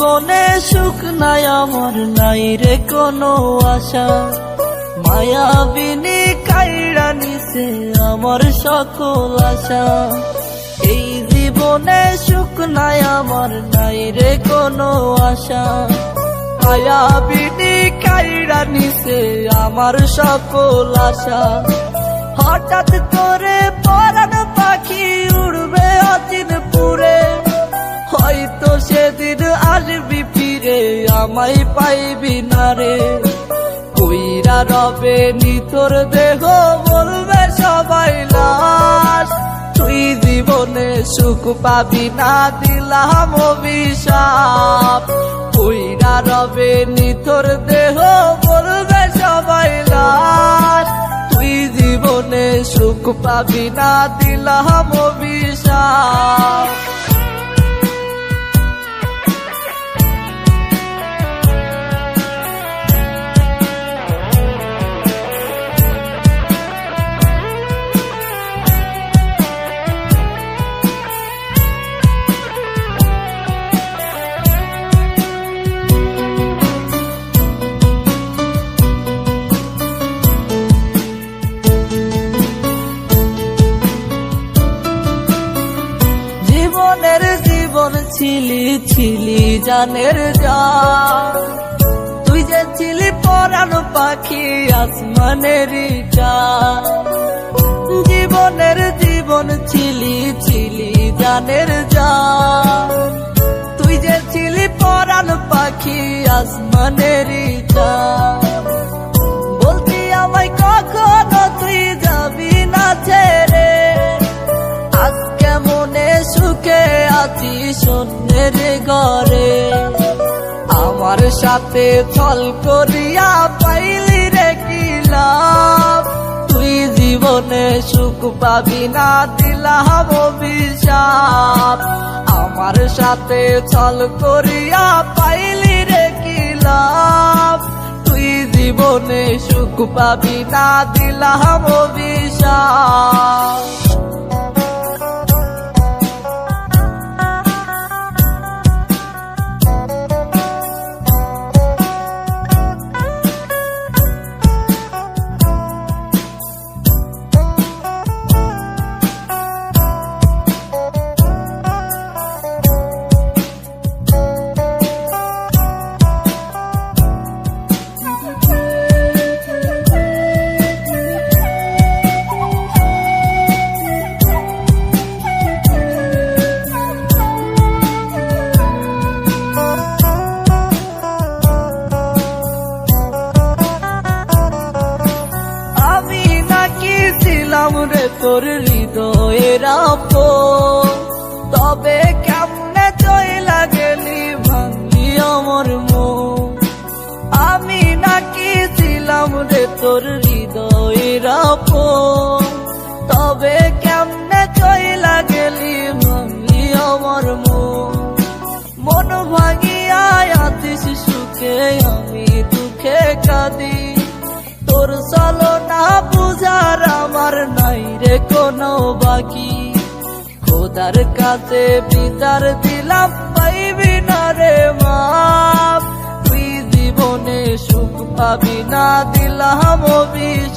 জীবনে সুখ নাই আমার, নাই রে কোনো আশা। মায়াবিনী কাইড়া নিছে আমার সকল আশা। এই জীবনে সুখ নাই আমার, নাই রে কোনো আশা। মায়াবিনী কাইড়া নিছে আমার সকল আশা। হঠাৎ করে পরাণ পাখি উড়বে অচিন পুরে, হয়তো সেদিন আসবি ফিরে আমায় পাইবি না রে। কইরা রবে নিতর দেহ বলবে সবাই লাশ, তুই জীবনে সুখ পাবি না দিলাম অভিশাপ। কইরা রবে নিতর দেহ বলবে সবাই লাশ, তুই জীবনে সুখ পাবি না দিলাম অভিশাপ। জীবনের জীবন ছিলি ছিলি জানের জান, তুই যে ছিলি পরাণ পাখি আসমানের চাঁদ। জীবনের জীবন ছিলি ছিলি জানের জান, তুই যে ছিলি পরাণ পাখি আসমানের চাঁদ। বলতি আমায় কখনো তুই যাবি না ছেড়ে, আজকে মনে সুখে আছি শূন্যের ঘরে। আমার সাথে ছল করিয়া পাইলি রে কি লাভ, তুই জীবনে সুখ পাবি না দিলাম অভিশাপ। আমার সাথে ছল করিয়া পাইলি রে কি লাভ, তুই জীবনে সুখ পাবি না দিলাম অভিশাপ। রে তোর হৃদয়ের আপন, তবে কেমনে চইলা গেলি ভাঙলি আমার মন। আমি নাকি ছিলাম রে তোর হৃদয়ের আপন, তবে কেমনে চইলা গেলি ভাঙলি আমার মন। মন ভাঙিয়া আছিস সুখে আমি দুঃখে কাঁদি, তোর চলো না বুঝার আমার নাই রে কোনো বাকি। খোদার কাছে বিচার দিলাম পাইবি না রে মাপ, তুই জীবনে সুখ পাবি না দিলাম অভিশাপ।